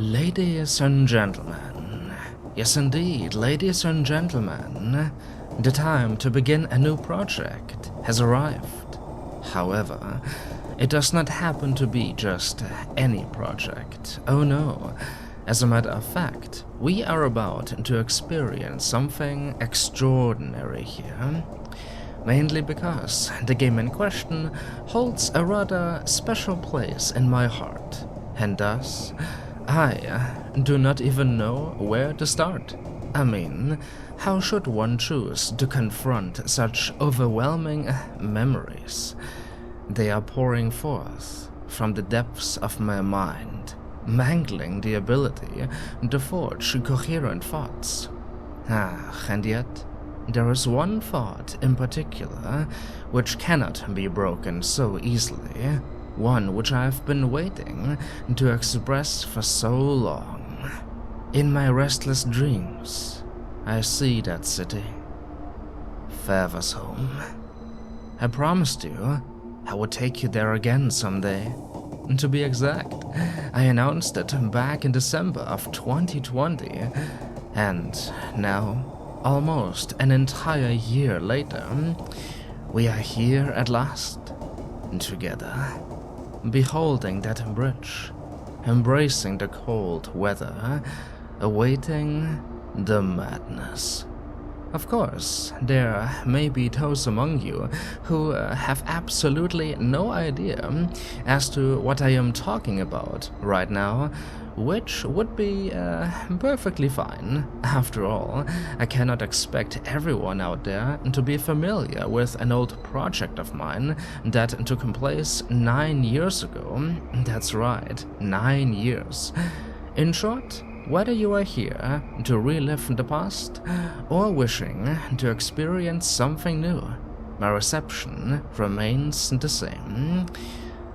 Ladies and gentlemen, yes indeed, ladies and gentlemen, the time to begin a new project has arrived. However, it does not happen to be just any project, oh no. As a matter of fact, we are about to experience something extraordinary here. Mainly because the game in question holds a rather special place in my heart, and thus, I do not even know where to start. I mean, how should one choose to confront such overwhelming memories? They are pouring forth from the depths of my mind, mangling the ability to forge coherent thoughts. And yet, there is one thought in particular which cannot be broken so easily, one which I have been waiting to express for so long. In my restless dreams, I see that city, Fäversholm. I promised you I would take you there again someday. To be exact, I announced it back in December of 2020, and now, almost an entire year later, we are here at last, together, beholding that bridge, embracing the cold weather, awaiting the madness. Of course, there may be those among you who have absolutely no idea as to what I am talking about right now, which would be perfectly fine. After all, I cannot expect everyone out there to be familiar with an old project of mine that took place 9 years ago. That's right, 9 years. In short, whether you are here to relive the past or wishing to experience something new, my reception remains the same.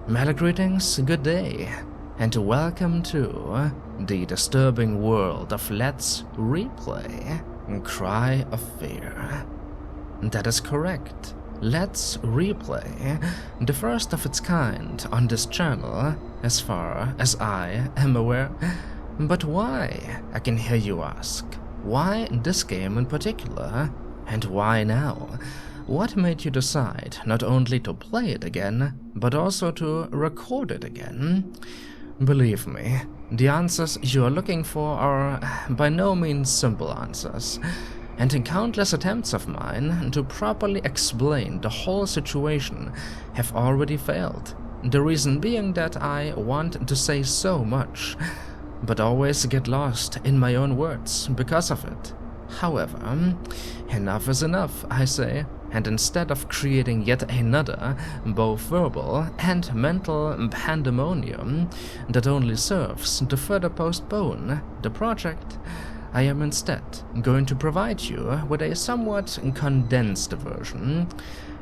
Meta greetings, good day, and welcome to the disturbing world of Let's Replay Cry of Fear. That is correct. Let's Replay, the first of its kind on this channel, as far as I am aware. But why, I can hear you ask? Why this game in particular? And why now? What made you decide not only to play it again, but also to record it again? Believe me, the answers you are looking for are by no means simple answers, and in countless attempts of mine to properly explain the whole situation have already failed. The reason being that I want to say so much, but always get lost in my own words because of it. However, enough is enough, I say, and instead of creating yet another, both verbal and mental pandemonium that only serves to further postpone the project, I am instead going to provide you with a somewhat condensed version,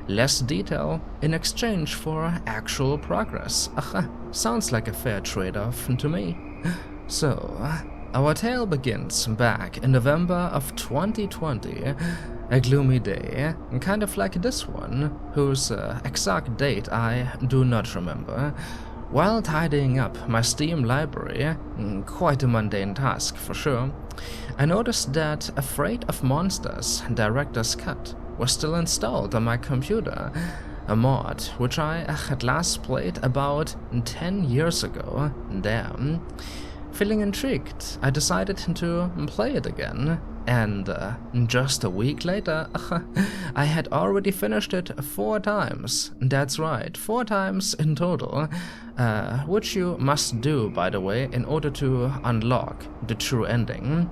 less detail in exchange for actual progress. Sounds like a fair trade-off to me. So, our tale begins back in November of 2020, a gloomy day, kind of like this one, whose exact date I do not remember. While tidying up my Steam library, quite a mundane task for sure, I noticed that Afraid of Monsters Director's Cut was still installed on my computer, a mod which I had last played about 10 years ago. Damn. Feeling intrigued, I decided to play it again, and just a week later, I had already finished it 4 times. That's right, 4 times in total, which you must do, by the way, in order to unlock the true ending.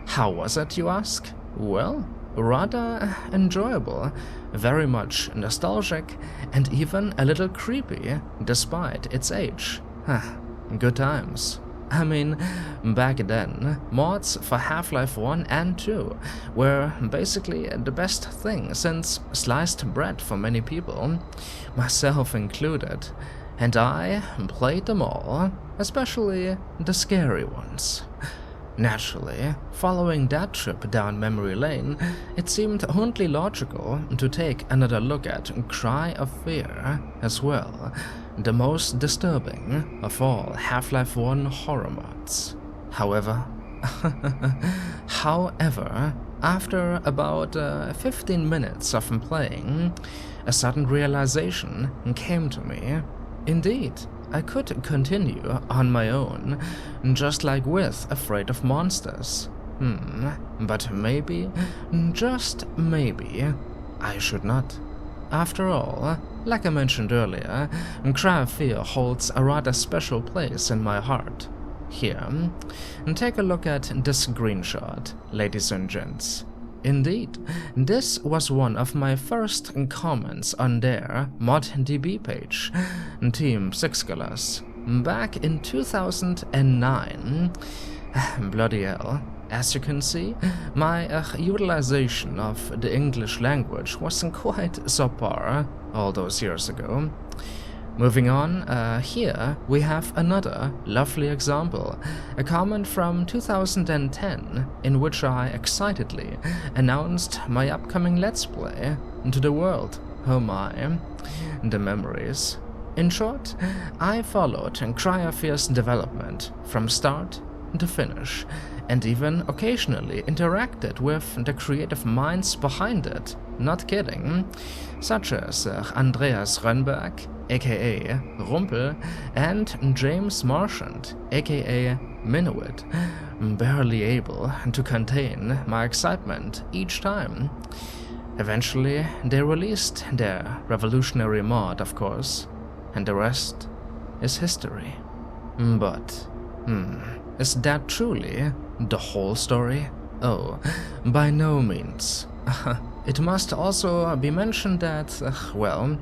How was it, you ask? Well, rather enjoyable, very much nostalgic, and even a little creepy, despite its age. Good times. I mean, back then, mods for Half-Life 1 and 2 were basically the best thing since sliced bread for many people, myself included, and I played them all, especially the scary ones. Naturally, following that trip down memory lane, it seemed only logical to take another look at Cry of Fear as well, the most disturbing of all Half-Life 1 horror mods. However, after about 15 minutes of playing, a sudden realization came to me. Indeed, I could continue on my own, just like with Afraid of Monsters. But maybe, just maybe, I should not. After all, like I mentioned earlier, Cry of Fear holds a rather special place in my heart. Here, take a look at this screenshot, ladies and gents. Indeed, this was one of my first comments on their ModDB page, Team Sixcolors, back in 2009. Bloody hell. As you can see, my utilization of the English language wasn't quite subpar all those years ago. Moving on, here we have another lovely example, a comment from 2010 in which I excitedly announced my upcoming Let's Play to the world. Oh my, the memories. In short, I followed Cry of Fear's development from start to finish, and even occasionally interacted with the creative minds behind it, not kidding, such as Andreas Rönnberg, aka Rumpel, and James Marchant, aka Minuit, barely able to contain my excitement each time. Eventually, they released their revolutionary mod, of course, and the rest is history. But, is that truly the whole story? Oh, by no means. It must also be mentioned that, well,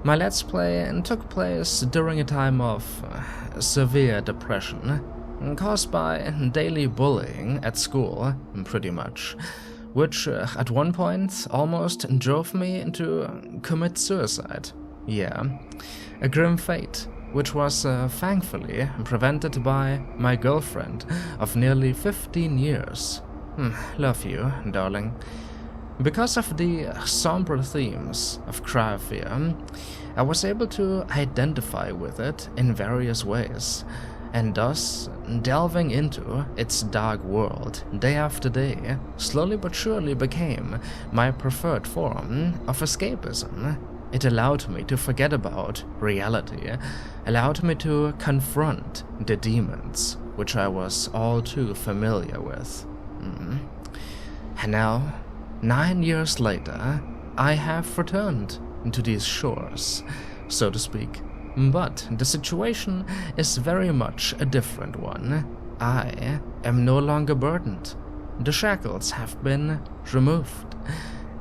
my Let's Play took place during a time of severe depression, caused by daily bullying at school, pretty much, which at one point almost drove me to commit suicide. Yeah, a grim fate, which was thankfully prevented by my girlfriend of nearly 15 years. Love you, darling. Because of the somber themes of Cry of Fear, I was able to identify with it in various ways, and thus delving into its dark world day after day slowly but surely became my preferred form of escapism. It allowed me to forget about reality, allowed me to confront the demons, which I was all too familiar with. And now, 9 years later, I have returned to these shores, so to speak. But the situation is very much a different one. I am no longer burdened. The shackles have been removed.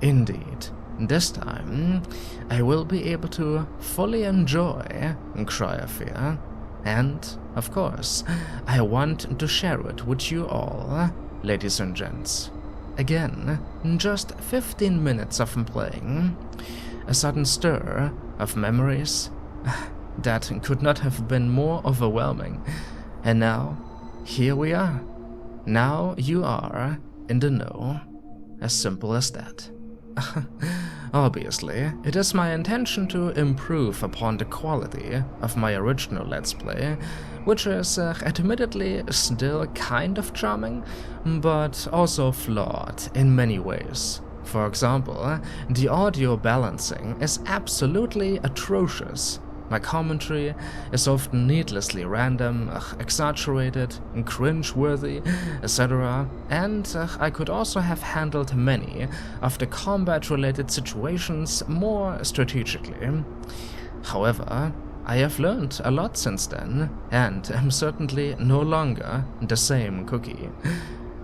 Indeed, this time I will be able to fully enjoy Cry of Fear, and, of course, I want to share it with you all, ladies and gents. Again, just 15 minutes of playing, a sudden stir of memories that could not have been more overwhelming, and now, here we are. Now you are in the know. As simple as that. Obviously, it is my intention to improve upon the quality of my original Let's Play, which is admittedly still kind of charming, but also flawed in many ways. For example, the audio balancing is absolutely atrocious. My commentary is often needlessly random, exaggerated, cringe-worthy, etc., and I could also have handled many of the combat-related situations more strategically. However, I have learned a lot since then, and am certainly no longer the same cookie.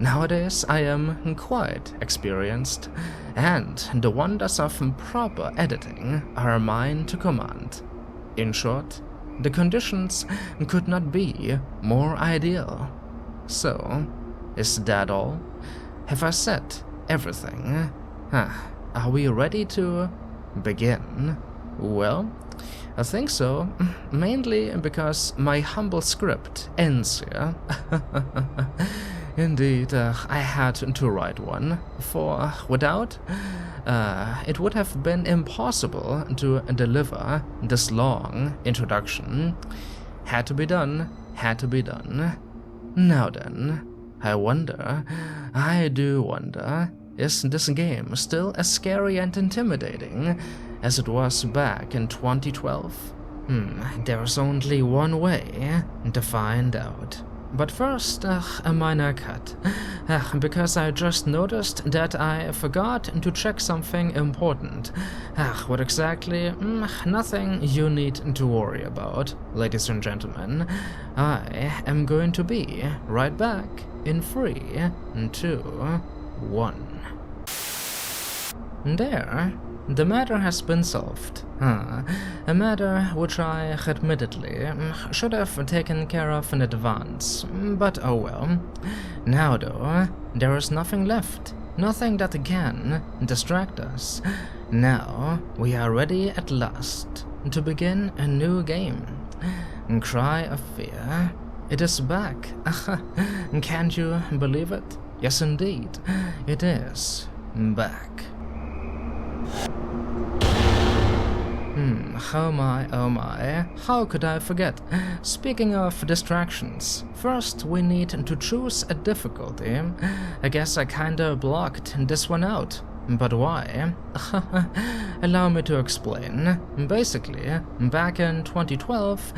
Nowadays I am quite experienced, and the wonders of proper editing are mine to command. In short, the conditions could not be more ideal. So, is that all? Have I said everything? Are we ready to begin? Well, I think so, mainly because my humble script ends here. Indeed, I had to write one, for without, it would have been impossible to deliver this long introduction. Had to be done, had to be done. Now then, I do wonder, is this game still as scary and intimidating as it was back in 2012? There's only one way to find out. But first, a minor cut, because I just noticed that I forgot to check something important. What exactly? Nothing you need to worry about, ladies and gentlemen. I am going to be right back in 3, 2, 1. There, the matter has been solved. A matter which I admittedly should have taken care of in advance, but oh well. Now though, there is nothing left, nothing that can distract us. Now we are ready at last to begin a new game. Cry of Fear. It is back. Can't you believe it? Yes indeed, it is back. Oh my, how could I forget? Speaking of distractions, first we need to choose a difficulty. I guess I kinda blocked this one out. But why? Allow me to explain. Basically, back in 2012,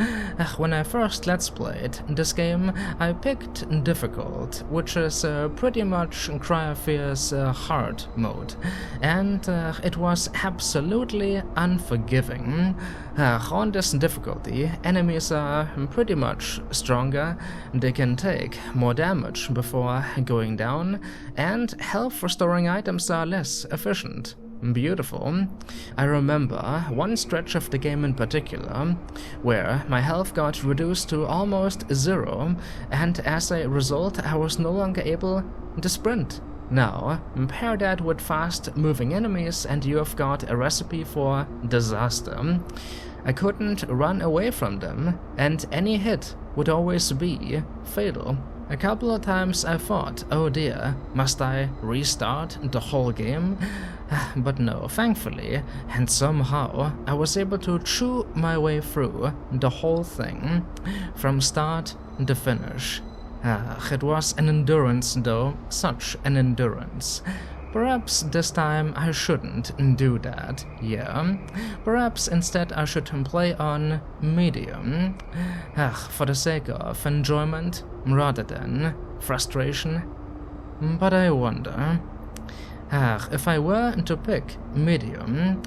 when I first Let's Played this game, I picked difficult, which is pretty much Cry of Fear's hard mode, and it was absolutely unforgiving. On this difficulty, enemies are pretty much stronger, they can take more damage before going down, and health restoring items are less efficient. Beautiful. I remember one stretch of the game in particular, where my health got reduced to almost 0, and as a result I was no longer able to sprint. Now, pair that with fast-moving enemies and you have got a recipe for disaster. I couldn't run away from them, and any hit would always be fatal. A couple of times I thought, oh dear, must I restart the whole game? But no, thankfully, and somehow I was able to chew my way through the whole thing, from start to finish. It was an endurance though, such an endurance. Perhaps this time I shouldn't do that, yeah. Perhaps instead I should play on medium. For the sake of enjoyment rather than frustration. But I wonder, if I were to pick medium,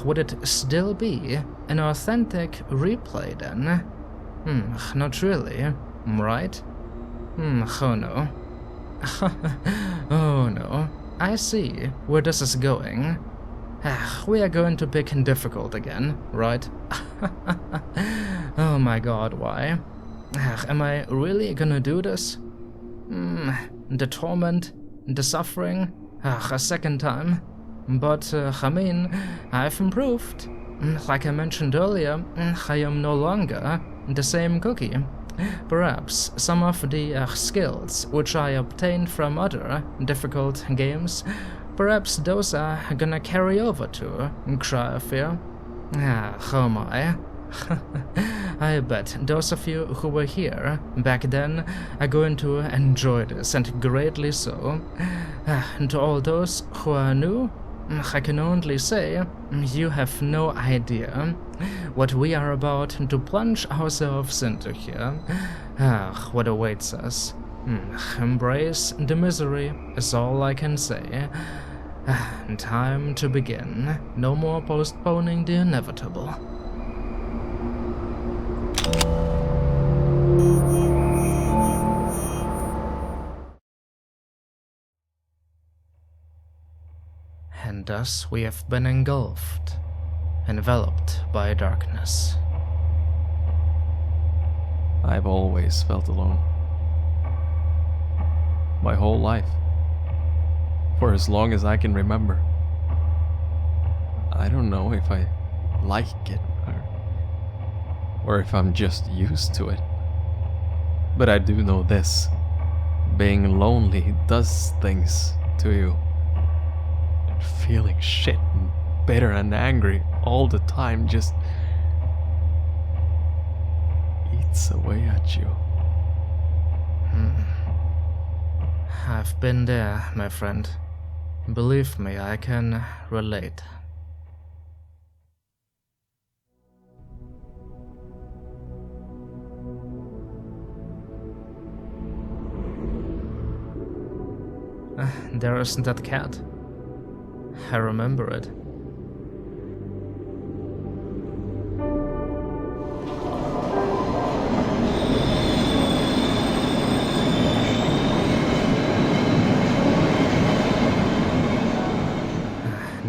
would it still be an authentic replay then? Not really, right? Oh no. Oh no. I see where this is going. We are going to pick difficult again, right? Oh my god, why? Am I really gonna do this? The torment, the suffering, a second time. But, I mean, I've improved. Like I mentioned earlier, I am no longer the same cookie. Perhaps some of the skills which I obtained from other difficult games, perhaps those are gonna carry over to Cry of Fear. Oh my. I bet those of you who were here back then are going to enjoy this, and greatly so. To all those who are new, I can only say you have no idea what we are about to plunge ourselves into here. What awaits us. Embrace the misery is all I can say. Time to begin. No more postponing the inevitable. And thus we have been engulfed, enveloped by darkness. I've always felt alone. My whole life. For as long as I can remember. I don't know if I like it or if I'm just used to it. But I do know this. Being lonely does things to you. And feeling shit and bitter and angry all the time just eats away at you. I've been there, my friend. Believe me, I can relate. There isn't that cat. I remember it.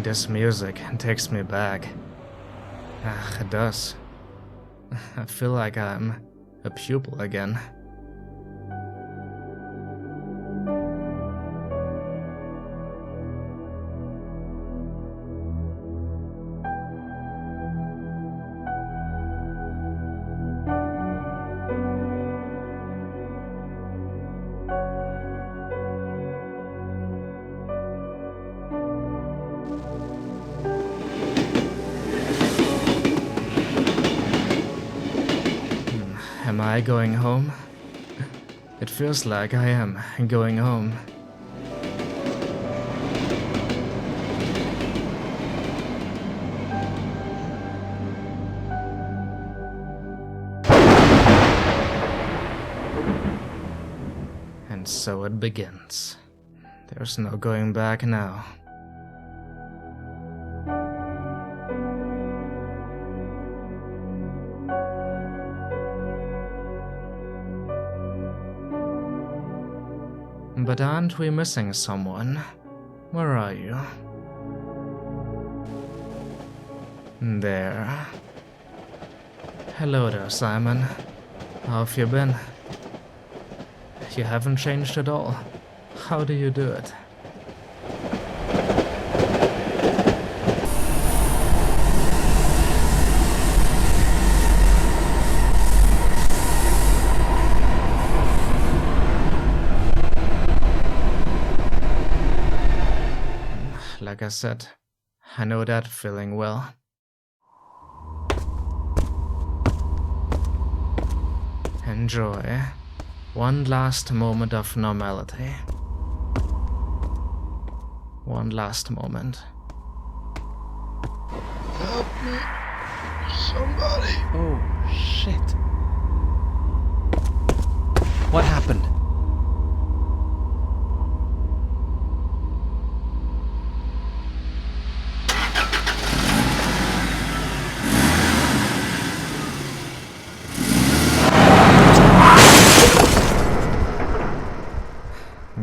This music takes me back. It does. I feel like I'm a pupil again. Am I going home? It feels like I am going home. And so it begins. There's no going back now. But aren't we missing someone? Where are you? There. Hello there, Simon. How have you been? You haven't changed at all. How do you do it? Like I said, I know that feeling well. Enjoy one last moment of normality. One last moment. Help me. Somebody. Oh, shit. What happened?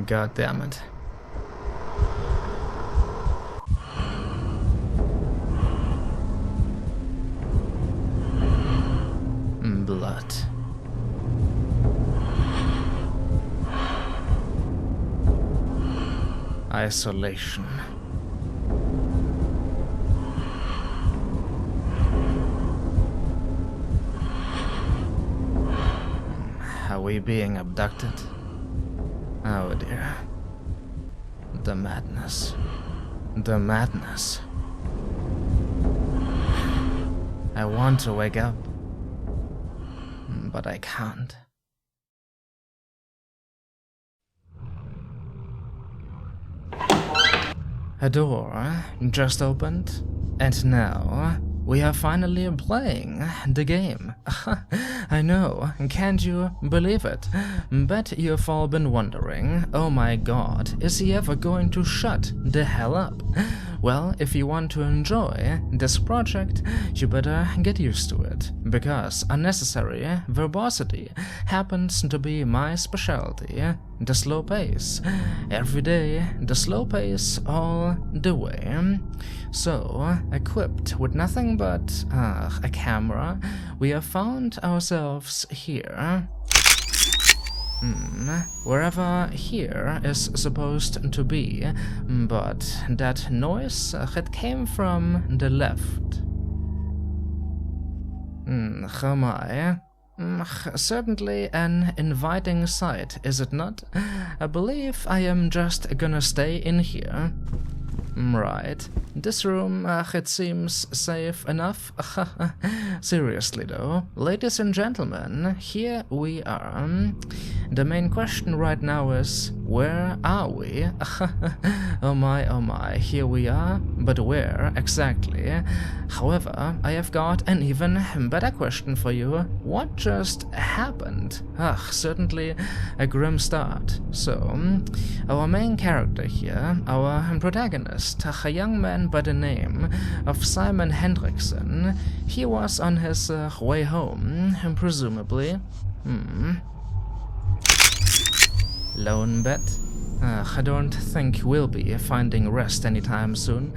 God damn it. Blood. Isolation. Are we being abducted? Oh dear. The madness. The madness. I want to wake up, but I can't. A door just opened, and now we are finally playing the game. I know, can't you believe it? Bet you've all been wondering, oh my god, is he ever going to shut the hell up? Well, if you want to enjoy this project, you better get used to it, because unnecessary verbosity happens to be my specialty. The slow pace. Every day, the slow pace all the way. So, equipped with nothing but a camera, we have found ourselves here. Wherever here is supposed to be, but that noise it came from the left. Oh my. Certainly an inviting sight, is it not? I believe I am just gonna stay in here. Right. This room, it seems safe enough. Seriously though, ladies and gentlemen, here we are. The main question right now is, where are we? Oh my, here we are, but where exactly? However, I have got an even better question for you. What just happened? Certainly a grim start. So, our main character here, our protagonist, a young man by the name of Simon Henriksson, he was on his way home, presumably. Lone bed? I don't think we'll be finding rest anytime soon.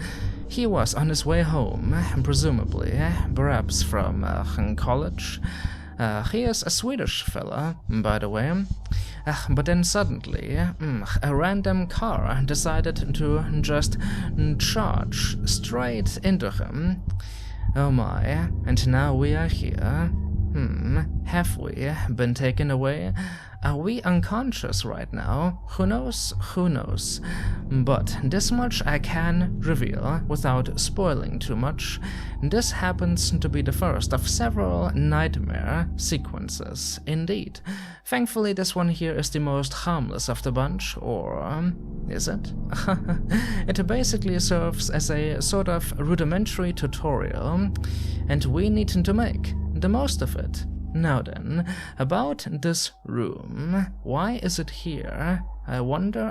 He was on his way home, presumably, perhaps from college. He is a Swedish fella, by the way. But then suddenly, a random car decided to just charge straight into him. Oh my, and now we are here. Have we been taken away? Are we unconscious right now? Who knows? Who knows? But this much I can reveal without spoiling too much. This happens to be the first of several nightmare sequences, indeed. Thankfully, this one here is the most harmless of the bunch, or is it? It basically serves as a sort of rudimentary tutorial, and we need to make the most of it. Now then, about this room. Why is it here? I wonder.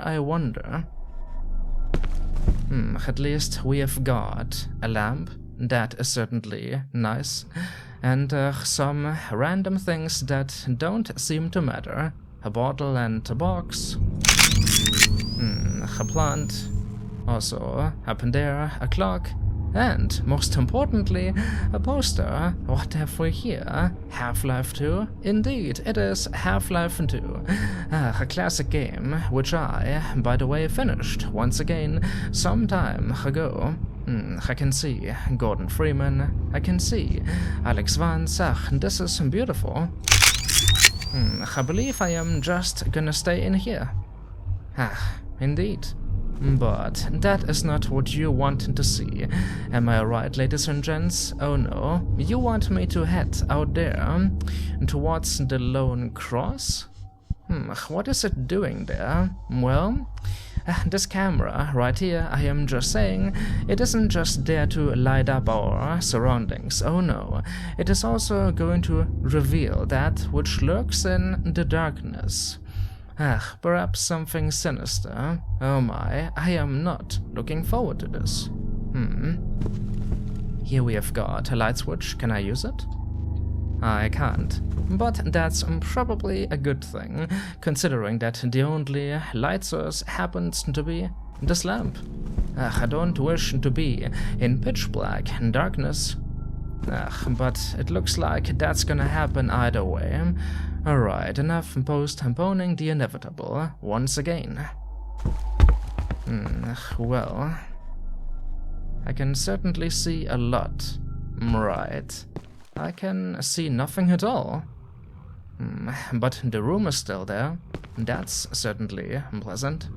At least we have got a lamp. That is certainly nice. And some random things that don't seem to matter. A bottle and a box. A plant. Also, up there, a clock. And, most importantly, a poster. What have we here? Half-Life 2? Indeed, it is Half-Life 2. A classic game, which I, by the way, finished once again some time ago. I can see Gordon Freeman. I can see Alex Vance. This is beautiful. I believe I am just gonna stay in here. Indeed. But that is not what you want to see. Am I right, ladies and gents? Oh no. You want me to head out there towards the Lone Cross? What is it doing there? Well, this camera right here, I am just saying, it isn't just there to light up our surroundings. Oh no. It is also going to reveal that which lurks in the darkness. Perhaps something sinister. Oh my, I am not looking forward to this. Here we have got a light switch. Can I use it? I can't. But that's probably a good thing, considering that the only light source happens to be this lamp. I don't wish to be in pitch black darkness. But it looks like that's gonna happen either way. Alright, enough postponing the inevitable once again. Well, I can certainly see a lot. Right. I can see nothing at all. But the room is still there. That's certainly pleasant.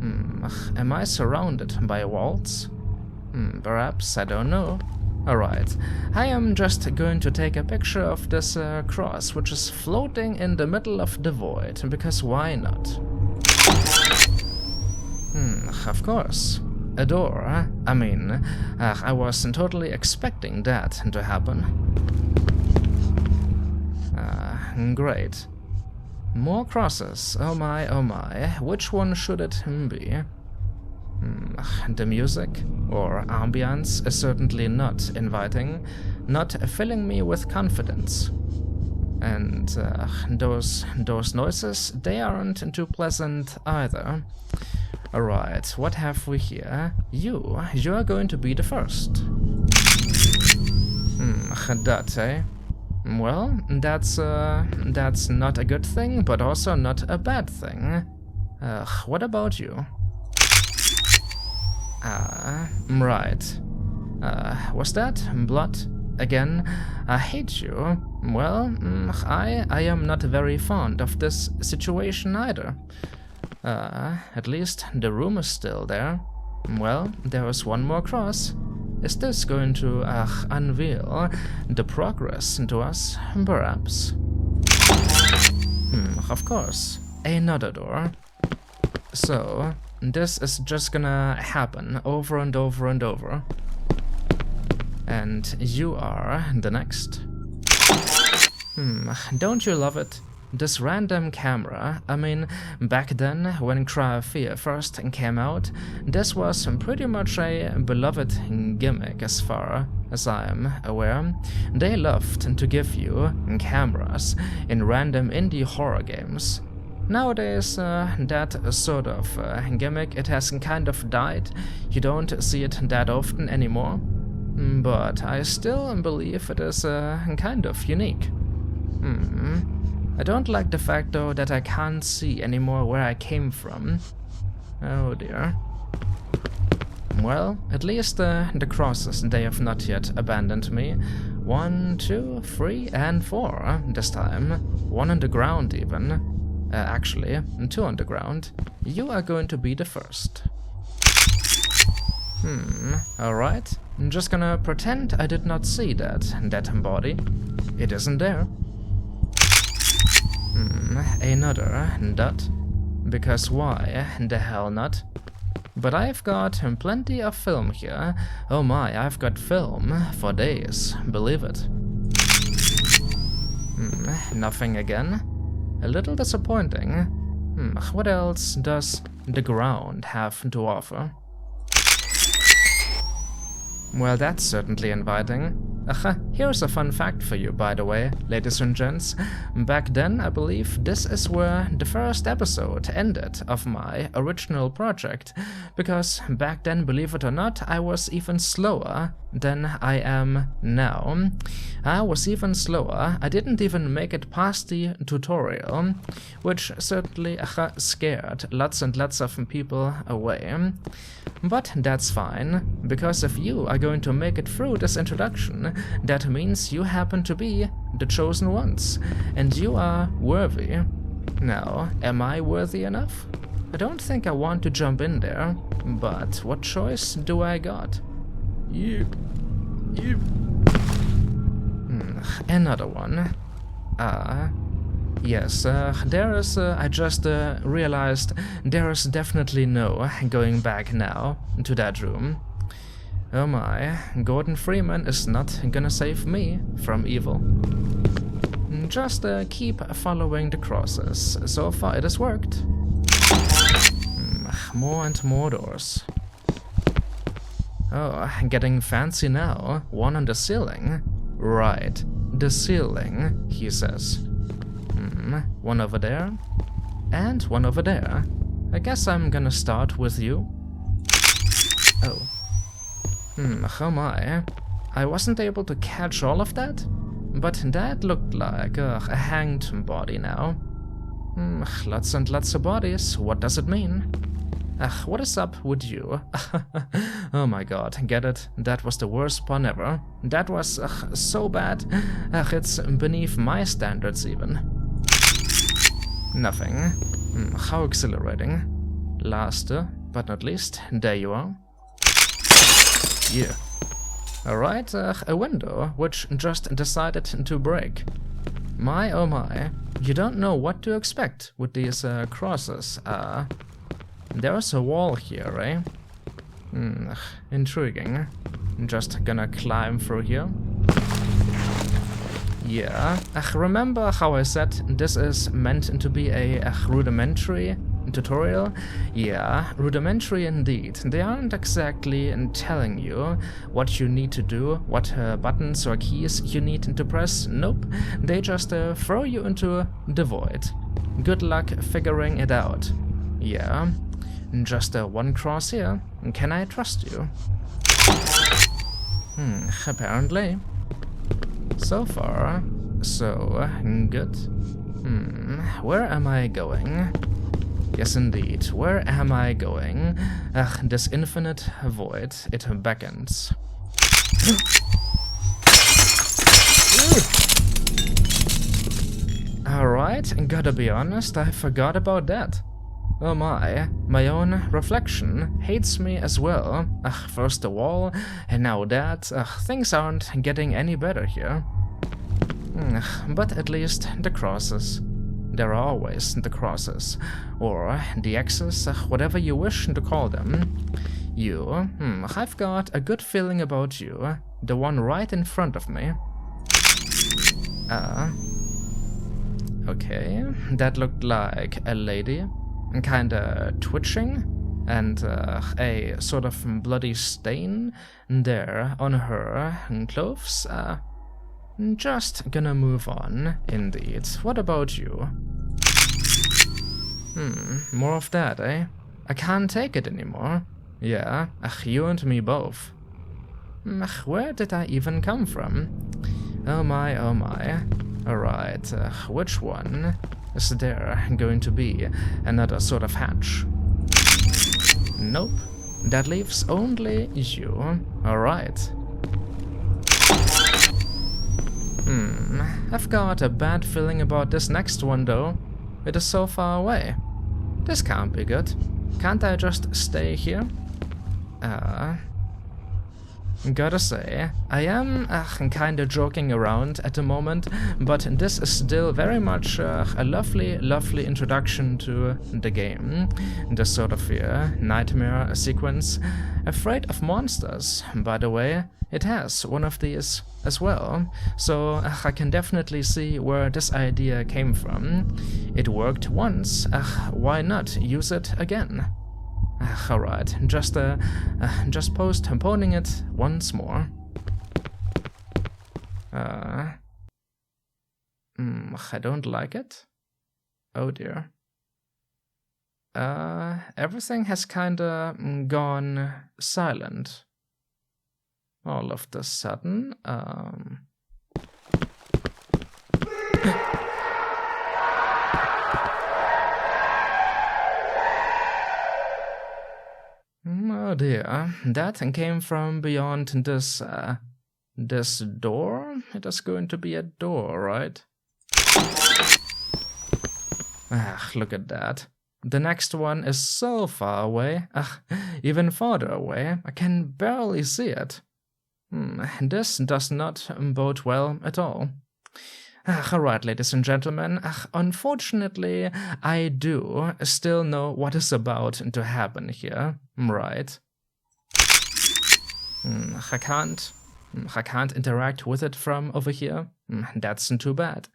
Am I surrounded by walls? Perhaps, I don't know. Alright, I am just going to take a picture of this cross, which is floating in the middle of the void, because why not? Of course. A door, I mean, I wasn't totally expecting that to happen. Great. More crosses, oh my, which one should it be? The music, or ambience, is certainly not inviting, not filling me with confidence. And those noises, they aren't too pleasant either. Alright, what have we here? You are going to be the first. That, eh? Well, that's not a good thing, but also not a bad thing. What about you? Right. Was that blood? Again, I hate you. Well, I am not very fond of this situation either. At least the room is still there. Well, there was one more cross. Is this going to unveil the progress to us, perhaps? Of course. Another door. So, this is just gonna happen over and over and over. And you are the next. Don't you love it? This random camera, I mean, back then, when Cry of Fear first came out, this was pretty much a beloved gimmick as far as I am aware. They loved to give you cameras in random indie horror games. Nowadays, that sort of gimmick, it has kind of died. You don't see it that often anymore. But I still believe it is kind of unique. I don't like the fact though that I can't see anymore where I came from. Oh dear. Well, at least the crosses, they have not yet abandoned me. 1, 2, 3, and 4 this time. 1 on the ground even. Actually, 2 on the ground. You are going to be the first. Alright. I'm just gonna pretend I did not see that body. It isn't there. Another dot. Because why the hell not? But I've got plenty of film here. Oh my, I've got film for days, believe it. Nothing again. A little disappointing. What else does the ground have to offer? Well, that's certainly inviting. Here's a fun fact for you, by the way, ladies and gents. Back then, I believe this is where the first episode ended of my original project, because back then, believe it or not, I was even slower than I am now. I was even slower. I didn't even make it past the tutorial, which certainly scared lots and lots of people away. But that's fine, because if you are going to make it through this introduction, that means you happen to be the chosen ones, and you are worthy. Now, am I worthy enough? I don't think I want to jump in there, but what choice do I got? You. Another one. Yes, there is, I just realized there is definitely no going back now to that room. Oh my, Gordon Freeman is not gonna save me from evil. Just keep following the crosses. So far it has worked. More and more doors. Oh, getting fancy now. One on the ceiling. Right, the ceiling, he says. One over there. And one over there. I guess I'm gonna start with you. Oh. Oh my. I wasn't able to catch all of that, but that looked like a hanged body now. Lots and lots of bodies. What does it mean? What is up with you? Oh my god, get it? That was the worst pun ever. That was so bad. It's beneath my standards even. Nothing. How exhilarating. Last but not least, there you are. Yeah. Alright, a window which just decided to break. My oh my, you don't know what to expect with these crosses. There's a wall here, eh? Intriguing. Just gonna climb through here. Yeah. Remember how I said this is meant to be a rudimentary tutorial? Yeah, rudimentary indeed. They aren't exactly telling you what you need to do, what buttons or keys you need to press. Nope. They just throw you into the void. Good luck figuring it out. Yeah. Just one cross here. Can I trust you? Apparently. So far, so good. Where am I going? Yes, indeed. Where am I going? This infinite void, it beckons. Alright, gotta be honest, I forgot about that. Oh my own reflection hates me as well. First the wall, and now that. Things aren't getting any better here. But at least the crosses. There are always the crosses, or the X's, whatever you wish to call them. You, I've got a good feeling about you, the one right in front of me. Okay, that looked like a lady, kinda twitching, and a sort of bloody stain there on her clothes. Just gonna move on, indeed. What about you? More of that, eh? I can't take it anymore. Yeah, you and me both. Where did I even come from? Oh my, oh my. Alright, which one is there going to be another sort of hatch? Nope, that leaves only you. Alright. I've got a bad feeling about this next one though. It is so far away. This can't be good. Can't I just stay here? Gotta say, I am kinda joking around at the moment, but this is still very much a lovely introduction to the game. This sort of nightmare sequence. Afraid of monsters, by the way, it has one of these as well, so I can definitely see where this idea came from. It worked once, why not use it again? Alright, just postponing it once more. I don't like it. Oh dear. Everything has kinda gone silent. All of a sudden, oh dear, that came from beyond this door? It is going to be a door, right? Look at that. The next one is so far away, even farther away, I can barely see it. This does not bode well at all. Alright, ladies and gentlemen, unfortunately, I do still know what is about to happen here, right? I can't interact with it from over here. That's too bad.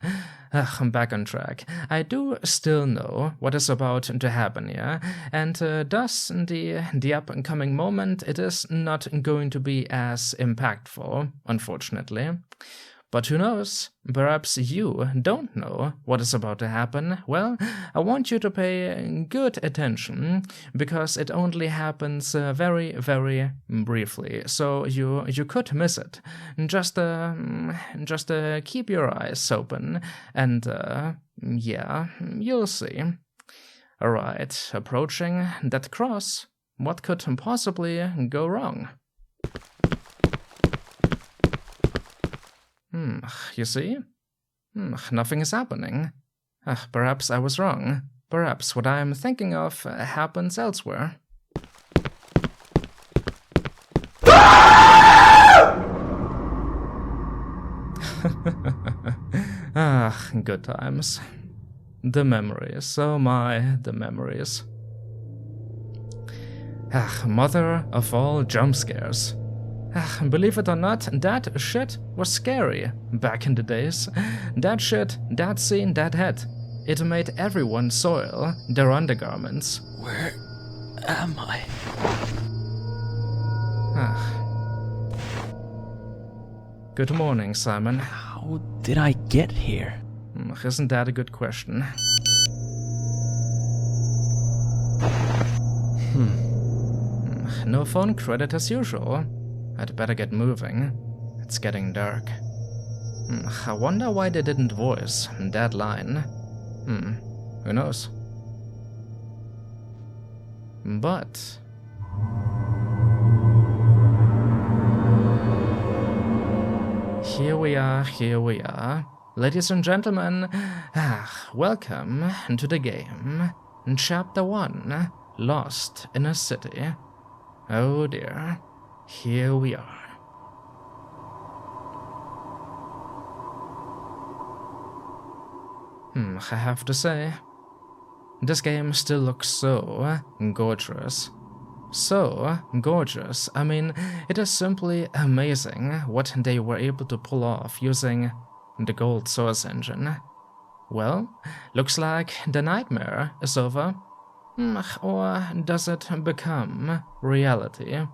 I'm back on track. I do still know what is about to happen here, and thus the upcoming moment, it is not going to be as impactful, unfortunately. But who knows? Perhaps you don't know what is about to happen. Well, I want you to pay good attention, because it only happens very, very briefly, so you could miss it. Just keep your eyes open, and yeah, you'll see. Alright, approaching that cross. What could possibly go wrong? You see? Nothing is happening. Perhaps I was wrong. Perhaps what I am thinking of happens elsewhere. Good times. The memories, oh my, the memories. Mother of all jump scares. Believe it or not, that shit was scary back in the days. That shit, that scene, that head, it made everyone soil their undergarments. Where am I? Good morning, Simon. How did I get here? Isn't that a good question? No phone credit as usual. I'd better get moving. It's getting dark. I wonder why they didn't voice that line. Who knows? But... here we are. Ladies and gentlemen, welcome to the game. Chapter 1, Lost in a City. Oh dear, here we are. I have to say, this game still looks so gorgeous. So gorgeous, I mean, it is simply amazing what they were able to pull off using the Gold Source engine. Well, looks like the nightmare is over. Or does it become reality?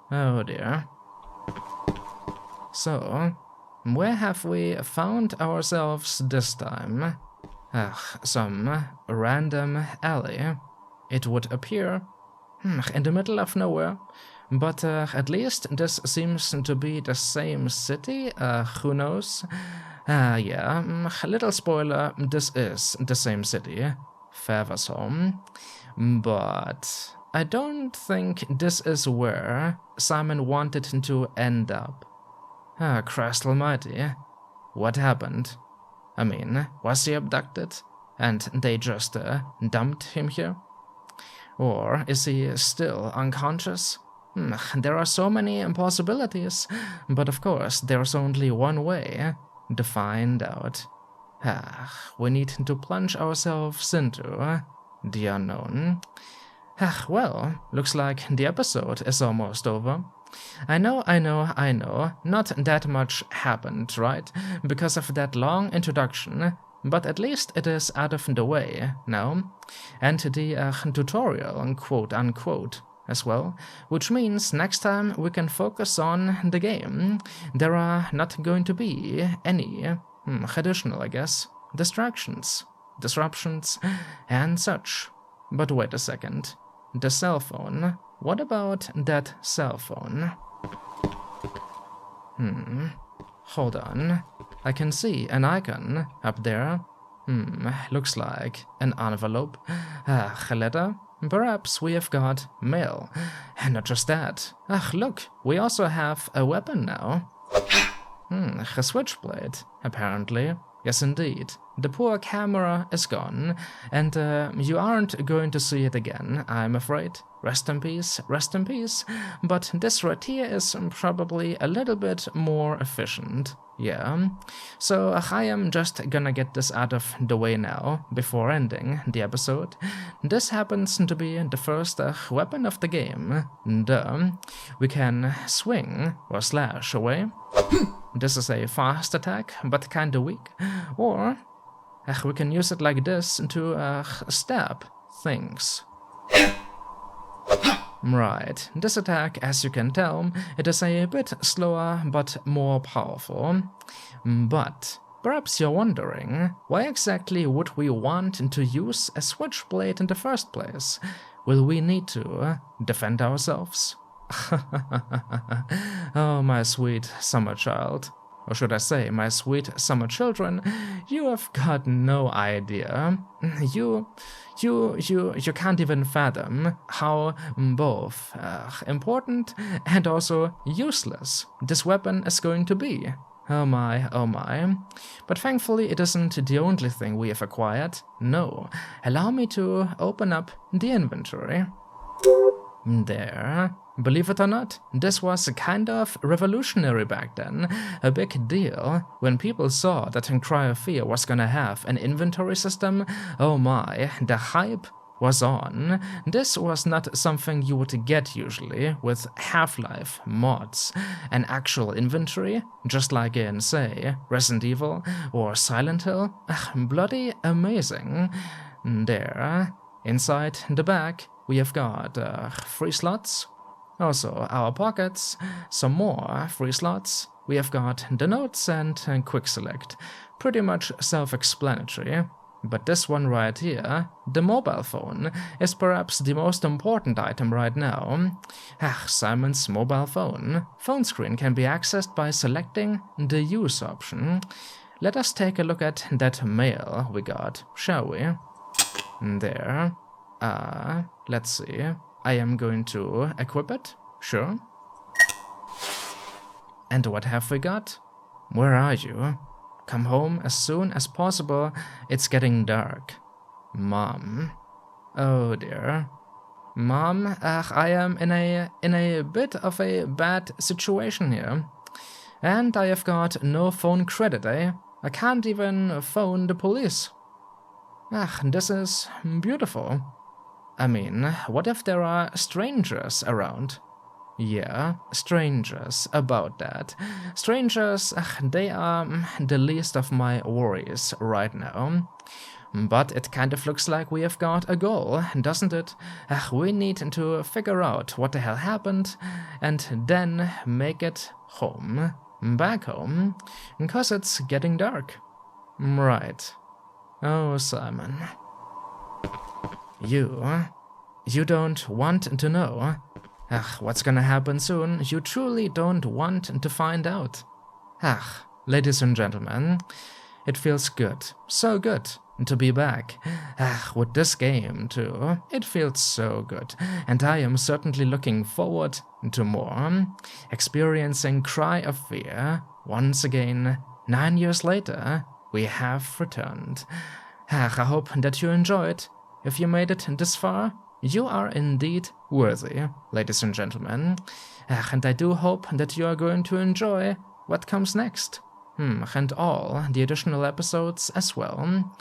Oh dear. So, where have we found ourselves this time? Some random alley. It would appear in the middle of nowhere, but at least this seems to be the same city, who knows? Yeah, little spoiler, this is the same city, Fäversholm, but I don't think this is where Simon wanted to end up. Christ almighty, what happened? I mean, was he abducted, and they just dumped him here? Or is he still unconscious? There are so many possibilities, but of course there's only one way to find out. We need to plunge ourselves into the unknown. Well, looks like the episode is almost over. I know, not that much happened, right? Because of that long introduction, but at least it is out of the way now. And the tutorial, quote-unquote, as well, which means next time we can focus on the game. There are not going to be any additional, I guess, distractions, disruptions, and such. But wait a second. The cell phone. What about that cell phone? Hold on. I can see an icon up there. Looks like an envelope. A letter? Perhaps we have got mail. And not just that. Look, we also have a weapon now. A switchblade, apparently. Yes, indeed. The poor camera is gone, and you aren't going to see it again, I'm afraid. Rest in peace, rest in peace. But this right here is probably a little bit more efficient. Yeah. So I am just gonna get this out of the way now, before ending the episode. This happens to be the first weapon of the game. We can swing or slash away. This is a fast attack, but kinda weak. Or we can use it like this to stab things. Right, this attack, as you can tell, it is a bit slower but more powerful. But perhaps you're wondering, why exactly would we want to use a switchblade in the first place? Will we need to defend ourselves? Oh, my sweet summer child. Or should I say, my sweet summer children, you have got no idea. You can't even fathom how both important and also useless this weapon is going to be. Oh my, oh my. But thankfully it isn't the only thing we have acquired. No, allow me to open up the inventory. There. Believe it or not, this was kind of revolutionary back then, a big deal. When people saw that Cryo was gonna have an inventory system, oh my, the hype was on. This was not something you would get usually with Half-Life mods. An actual inventory, just like in, say, Resident Evil or Silent Hill. Bloody amazing. There, inside the bag, we have got 3 slots. Also, our pockets, some more free slots. We have got the notes and quick select. Pretty much self-explanatory. But this one right here, the mobile phone, is perhaps the most important item right now. Simon's mobile phone. Phone screen can be accessed by selecting the use option. Let us take a look at that mail we got, shall we? There. Let's see. I am going to equip it, sure. And what have we got? Where are you? Come home as soon as possible, it's getting dark. Mom. Oh dear. Mom, I am in a bit of a bad situation here. And I have got no phone credit, eh? I can't even phone the police. This is beautiful. I mean, what if there are strangers around? Yeah, strangers, about that. Strangers, they are the least of my worries right now. But it kind of looks like we have got a goal, doesn't it? We need to figure out what the hell happened and then make it home. Back home, because it's getting dark. Right. Oh, Simon. You don't want to know. What's gonna happen soon? You truly don't want to find out. Ladies and gentlemen, it feels good, so good to be back. With this game too, it feels so good, and I am certainly looking forward to more. Experiencing Cry of Fear once again. 9 years later, we have returned. I hope that you enjoyed. If you made it this far, you are indeed worthy, ladies and gentlemen. And I do hope that you are going to enjoy what comes next. And all the additional episodes as well.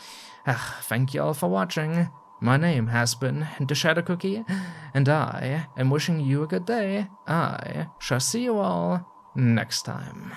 Thank you all for watching. My name has been TheShadowCookie, and I am wishing you a good day. I shall see you all next time.